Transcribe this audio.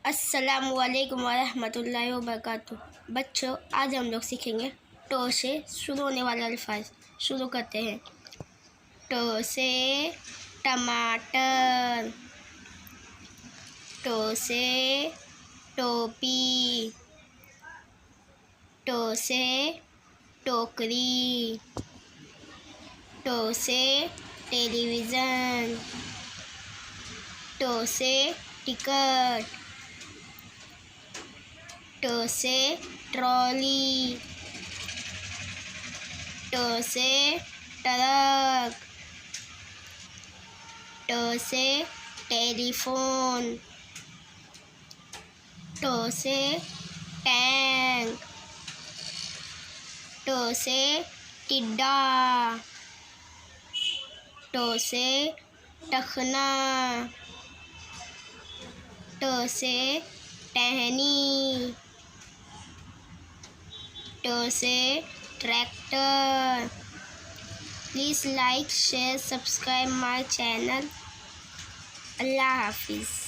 अस्सलामुअलैकुम वरहमतुल्लाहि वबरकातुह। बच्चों, आज हम लोग सीखेंगे टो से शुरू होने वाले अल्फाज। शुरू करते हैं। टो से टमाटर, टो से टोपी, टो से टोकरी, टो से टेलीविज़न, टो से टिकट, टो से ट्रॉली, टो से ट्रक, टो से टेलीफोन, टो से टैंक, टो से टिड्डा, टो से टखना, टो से टहनी, टो से tractor. Please like, share, subscribe my channel. अल्लाह हाफिज़।